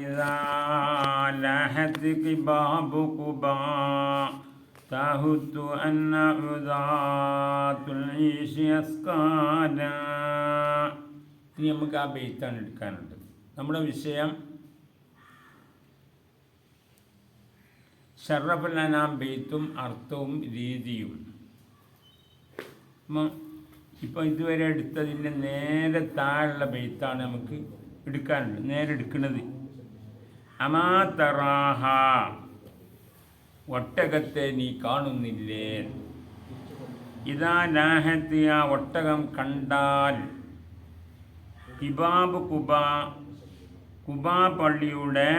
إذا لاحت قباب قبا تهت أن عذات العيش أسقالا. ഇനി നമുക്ക് ആ ബെയ്ത്താണ് എടുക്കാനുണ്ട്. നമ്മുടെ വിഷയം ഷറഫുൽ അനാം ബെയ്ത്തും അർത്ഥവും രീതിയും. ഇപ്പോൾ ഇതുവരെ എടുത്തതിൻ്റെ നേരെ താഴെയുള്ള ബെയ്ത്താണ് നമുക്ക് എടുക്കാനുള്ളത്, നേരെ എടുക്കുന്നത്. അമാ തറാഹ, ഒട്ടകത്തെ നീ കാണുന്നില്ലേ? ഇതാ ലാഹത്ത്, ആ ഒട്ടകം കണ്ടാൽ. ഹിബാബ് കുബാ, കുബാ പള്ളിയുടെ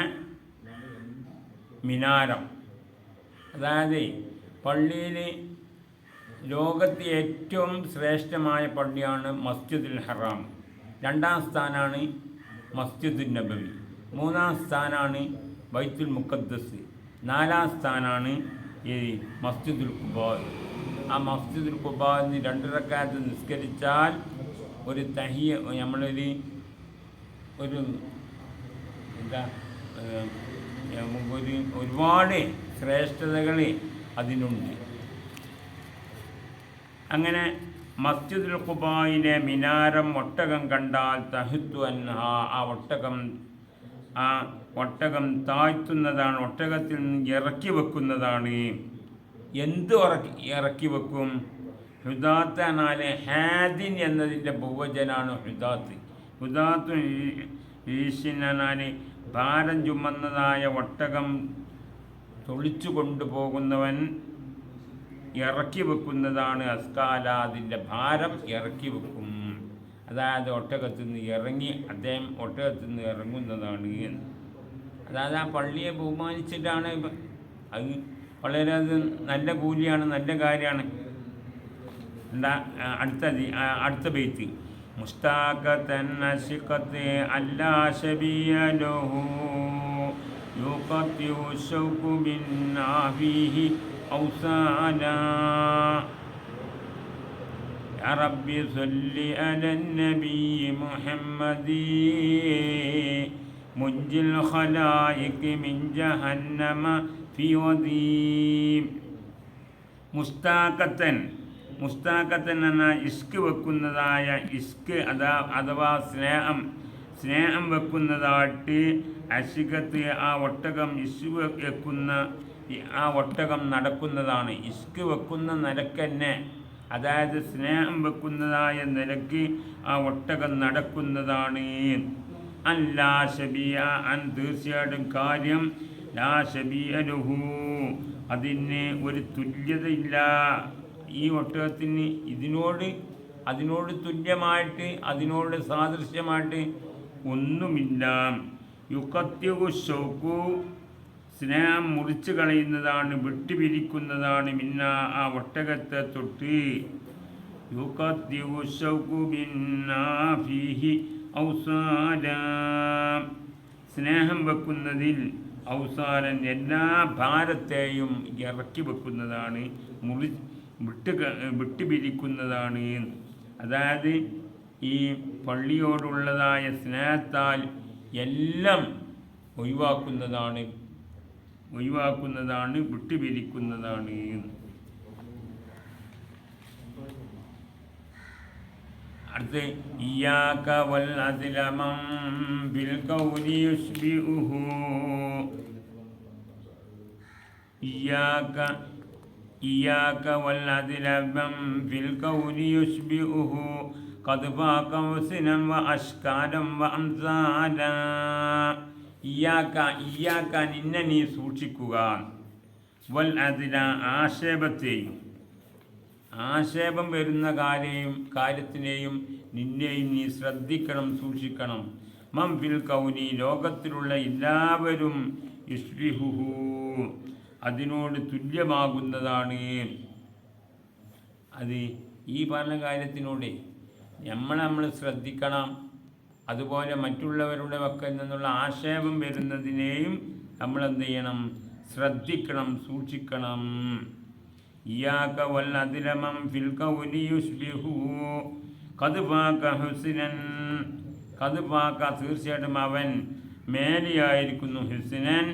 മിനാരം, അതായത് പള്ളിയിൽ ലോകത്തെ ഏറ്റവും ശ്രേഷ്ഠമായ പള്ളിയാണ് മസ്ജിദുൽ ഹറാം. രണ്ടാം സ്ഥാനാണ് മസ്ജിദുൽ നബവി. മൂന്നാം സ്ഥാനാണ് ബൈത്തുൽ മുഖദ്ദസ്. നാലാം സ്ഥാനാണ് ഈ മസ്ജിദുൽ ഖുബാ. ആ മസ്ജിദുൽ ഖുബാന്ന് 2 റക്അത്ത് നിസ്കരിച്ചാൽ ഒരു തഹിയ, നമ്മളൊരു എന്താ ഒരുപാട് ശ്രേഷ്ഠതകൾ അതിനുണ്ട്. അങ്ങനെ മസ്ജിദുൽ ഖുബായിലെ മിനാരം ഒട്ടകം കണ്ടാൽ തഹത്തു അൻഹ, ആ ഒട്ടകം താഴ്ത്തുന്നതാണ്, ഒട്ടകത്തിൽ നിന്ന് ഇറക്കി വെക്കുന്നതാണ്. എന്ത് ഇറക്കി വെക്കും? ഹുദാത്ത് എന്നാൽ ഹാദിൻ എന്നതിൻ്റെ ബഹുവചനാണ് ഹുദാത്ത്. ഹുദാത്തു ഈഷിൻ എന്നാൽ ഭാരം ചുമന്നതായ ഒട്ടകം തൊളിച്ചു കൊണ്ടുപോകുന്നവൻ ഇറക്കി വെക്കുന്നതാണ്. അസ്കാല, അതിൻ്റെ ഭാരം ഇറക്കി വെക്കും. അതായത് ഒട്ടകത്തിൽ നിന്ന് ഇറങ്ങി അദ്ദേഹം ഒട്ടകത്തിൽ നിന്ന് ഇറങ്ങുന്നതാണ്. അതായത് ആ പള്ളിയെ ബഹുമാനിച്ചിട്ടാണ്. അത് വളരെ നല്ല കൂലിയാണ്, നല്ല കാര്യമാണ്. അടുത്ത ബെയ്ത്ത് മുസ്താഖത്തൻ അശിഖത്തെ അല്ലാ ശബിയ ലഹു യുഖത്തിഉ ശൗഖു ബിന്നാഫിഹി ഔസാലാ. യാ റബ്ബി സല്ലി അലൻ നബി മുഹമ്മദി മുൻജിൽ ഖലായിഖി മിൻ ജഹന്നമ ഫി വദീം. മുസ്താഖത്തൻ, മുസ്താഖത്തൻ എന്ന ഇഷ്ക് വെക്കുന്നതായ ഇഷ്ക് അഥവാ സ്നേഹം വെക്കുന്നതായിട്ട് അശിഖത്ത്, ആ ഒട്ടകം ഇഷ്ക് വെക്കുന്ന ആ ഒട്ടകം നടക്കുന്നതാണ്. ഇഷ്ക് വെക്കുന്ന നിലക്കന്നെ, അതായത് സ്നേഹം വെക്കുന്നതായ നിലക്ക് ആ ഒട്ടകം നടക്കുന്നതാണ്. അല്ലാ ഷബിയ അൻ, തീർച്ചയായിട്ടും കാര്യം, ലാ ഷബിയ ലഹു, അതിന് ഒരു തുല്യതയില്ല. ഈ ഒട്ടകത്തിന് അതിനോട് തുല്യമായിട്ട്, അതിനോട് സാദൃശ്യമായിട്ട് ഒന്നുമില്ല. യുഖത്തിഉ ശൗഖു, സ്നേഹം മുറിച്ചു കളയുന്നതാണ്, വിട്ടുപിരിക്കുന്നതാണ്. മിന്ന, ആ ഒട്ടകത്തെ തൊട്ട്. യുഖത്തിഉ ശൗഖു ബിന്നാ ഫീഹി ഔസാലാ, സ്നേഹം വെക്കുന്നതിൽ ഔസാലൻ, എല്ലാ ഭാരത്തെയും ഇറക്കി വെക്കുന്നതാണ്, വിട്ടുപിരിക്കുന്നതാണ്. അതായത് ഈ പള്ളിയോടുള്ളതായ സ്നേഹത്താൽ എല്ലാം ഒഴിവാക്കുന്നതാണ്, വിട്ടുപിരിക്കുന്നതാണ്. അടുത്ത് ഇയ്യാക വൽ അദ്ലമം ബിൽ ഖൗലി യുശ്ബിഉഹു. ഇയ്യാക വൽ അദ്ലമം ബിൽ ഖൗലി യുശ്ബിഉഹു ഖദ് ഫാക ഹുസ്നൻ വ അഷ്കാലം വ അംസാല. ഇയ്യാക നിന്നെ നീ സൂക്ഷിക്കുക, വൽ അദ്ല ആക്ഷേപത്തെയും, ആക്ഷേപം വരുന്ന കാര്യത്തിനെയും നിന്നെയും നീ ശ്രദ്ധിക്കണം, സൂക്ഷിക്കണം. മം ഫിൽ കൗനി, ലോകത്തിലുള്ള എല്ലാവരും യുശ്ബിഹുഹു, അതിനോട് തുല്യമാകുന്നതാണ്. അത് ഈ പറഞ്ഞ കാര്യത്തിനോട് നമ്മൾ ശ്രദ്ധിക്കണം. അതുപോലെ മറ്റുള്ളവരുടെ പക്കൽ നിന്നുള്ള ആക്ഷേപം വരുന്നതിനെയും നമ്മൾ എന്ത് ചെയ്യണം? ശ്രദ്ധിക്കണം, സൂക്ഷിക്കണം. ഇയ്യാക വൽ അദ്ലമം ഫിൽ ഖൗലി യുശ്ബിഹു ഖദ് ഫാക ഹുസ്നൻ, ഖദ് ഫാക തീർച്ചയായിട്ടും അവൻ മേലെയായിരിക്കുന്നു, ഹിസ്നൻ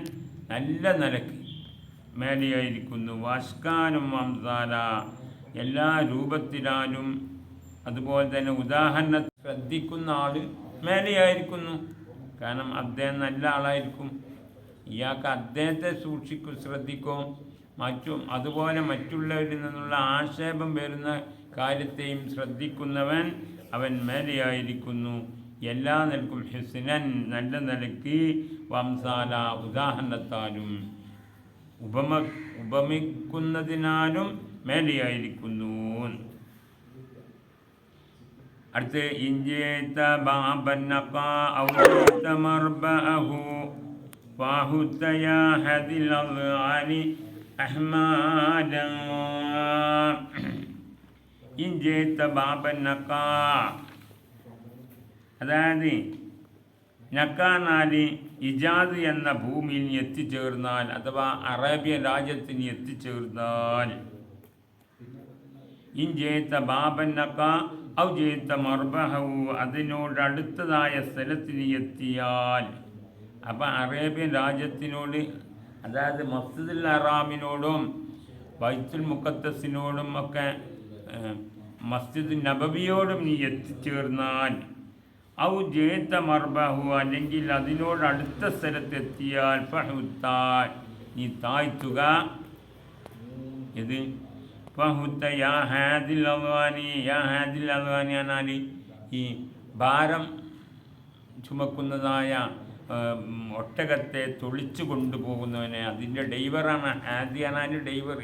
നല്ല നിലക്ക് മേലെയായിരിക്കുന്നു, വാഷ്കാനും അംസാല എല്ലാ രൂപത്തിലാലും അതുപോലെ തന്നെ ഉദാഹരണം ശ്രദ്ധിക്കുന്ന ആൾ മേലെയായിരിക്കുന്നു. കാരണം അദ്ദേഹം നല്ല ആളായിരിക്കും. ഇയാൾക്ക് അദ്ദേഹത്തെ ശ്രദ്ധിക്കും. അതുപോലെ മറ്റുള്ളവരിൽ നിന്നുള്ള ആക്ഷേപം വരുന്ന കാര്യത്തെയും ശ്രദ്ധിക്കുന്നവൻ അവൻ മേലെയായിരിക്കുന്നു. എല്ലാ നിലക്കും ഹിസ്നൻ നല്ല നിലയ്ക്ക്, വംസാല ഉദാഹരണത്താലും ഉപമിക്കുന്നതിനാലും മേലെയായിരിക്കുന്നു. അടുത്ത് ഇഞ്ചേത്ത ബാബന്നഖ ഔജത മർബഅഹു ഫഹുതയ ഹദിൽ അൽആനി അഹ്മാദ ഇഞ്ചേത്ത ബാബന്നഖ, അതായത് നക്കാനാല് ഇജാദ് എന്ന ഭൂമിയിൽ എത്തിച്ചേർന്നാൽ അഥവാ അറേബ്യൻ രാജ്യത്തിന് എത്തിച്ചേർന്നാൽ, ഇഞ്ചേത്ത ബാബന്നഖ ഔ ജേത്ത മർബഹു അതിനോടടുത്തതായ സ്ഥലത്തിന് എത്തിയാൽ, അപ്പം അറേബ്യൻ രാജ്യത്തിനോട് അതായത് മസ്ജിദുൽ ഹറാമിനോടും ബൈത്തുൽ മുഖദ്ദസിനോടും ഒക്കെ മസ്ജിദ് നബവിയോടും നീ എത്തിച്ചേർന്നാൽ, ഔ ജേത്ത മർബഹു അല്ലെങ്കിൽ അതിനോടടുത്ത സ്ഥലത്തെത്തിയാൽ, ഫഹുത്താൽ നീ താഴ്ത്തുക. ഇത് ഫഹുത്ത യാ ഹാദിൽ അൽവാനി, യാ ഹാദിൽ അൽവാനി എന്നാൽ ഈ ഭാരം ചുമക്കുന്നതായ ഒട്ടകത്തെ തൊളിച്ചു കൊണ്ടുപോകുന്നവനെ, അതിൻ്റെ ഡൈവറാണ് ഹാദി എന്നാൽ ഡൈവർ,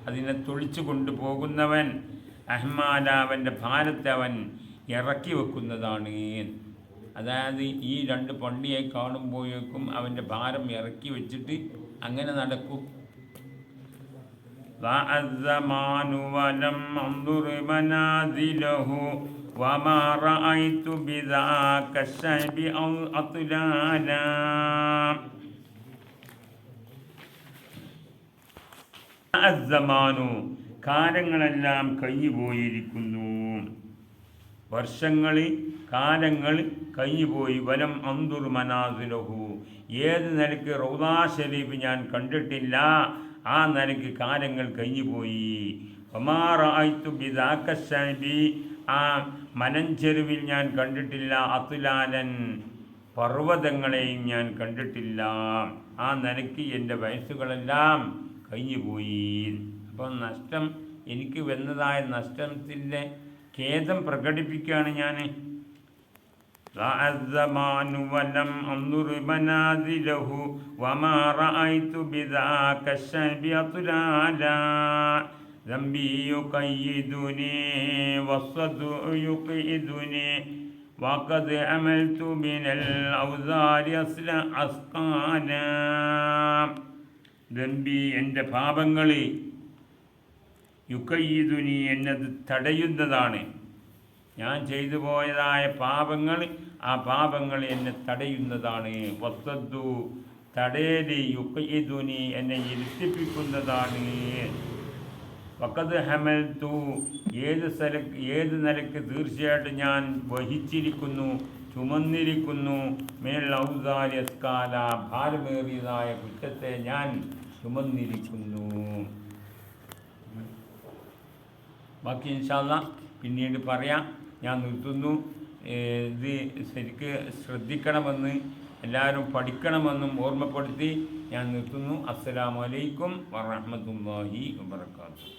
അതിനെ തൊളിച്ചു കൊണ്ടുപോകുന്നവൻ. അഹ്മാല അവൻ്റെ ഭാരത്തെ അവൻ ഇറക്കി വെക്കുന്നതാണ്. അതായത് ഈ രണ്ട് പള്ളിയെ കാണുമ്പോഴേക്കും അവൻ്റെ ഭാരം ഇറക്കി വെച്ചിട്ട് അങ്ങനെ നടക്കും. കാലങ്ങളെല്ലാം കഴിഞ്ഞുപോയിരിക്കുന്നു, കാലങ്ങൾ കഴിഞ്ഞുപോയി. വലം അന്തുർ മനാസിലഹു, ഏത് നിലയ്ക്ക് റൗദാ ഷരീഫ് ഞാൻ കണ്ടിട്ടില്ല, ആ നിലയ്ക്ക് കാലങ്ങൾ കഴിഞ്ഞുപോയി. ഒമാറായിത്തു ബിദാക്കശബി, ആ മലഞ്ചെരുവിൽ ഞാൻ കണ്ടിട്ടില്ല. അതുലാലൻ, പർവ്വതങ്ങളെയും ഞാൻ കണ്ടിട്ടില്ല. ആ നിലയ്ക്ക് എൻ്റെ വയസ്സുകളെല്ലാം കഴിഞ്ഞുപോയി. അപ്പം നഷ്ടം, എനിക്ക് വന്നതായ നഷ്ടത്തിൻ്റെ ഖേദം പ്രകടിപ്പിക്കുകയാണ് ഞാൻ. വലം അൻദുർ മനാസിലഹു വമാ റഅയ്തു ബിദാക ശബി അതുലാല ذنبي يقيدني والصدع يقيدني وقد عملت من الأوزار أثقالا. ذنبي എൻ്റെ പാപങ്ങൾ, യുക്കയ്യിദുനി എന്നത് തടയുന്നതാണ്. ഞാൻ ചെയ്തു പോയതായ പാപങ്ങൾ, ആ പാപങ്ങൾ എന്നെ തടയുന്നതാണ്. വസ്സദ്ദു തടയല്, യുക്കയ്യിദുനി എന്നെ ഇരുത്തിപ്പിക്കുന്നതാണ്. വഖദ് ഹമൽതു ഏത് നിലയ്ക്ക് തീർച്ചയായിട്ടും ഞാൻ വഹിച്ചിരിക്കുന്നു, ചുമന്നിരിക്കുന്നു. മേൽ ഔസാരി അസ്കാല, ഭാരമേറിയതായ കുറ്റത്തെ ഞാൻ ചുമന്നിരിക്കുന്നു. ബാക്കി ഇൻഷാ അല്ലാഹ് പിന്നീട് പറയാം. ഞാൻ നിർത്തുന്നു. ഇത് ശരിക്ക് ശ്രദ്ധിക്കണമെന്ന് എല്ലാവരും പഠിക്കണമെന്നും ഓർമ്മപ്പെടുത്തി ഞാൻ നിർത്തുന്നു. അസ്സലാമു അലൈക്കും വറഹ്മത്തുള്ളാഹി വബറകാതുഹു.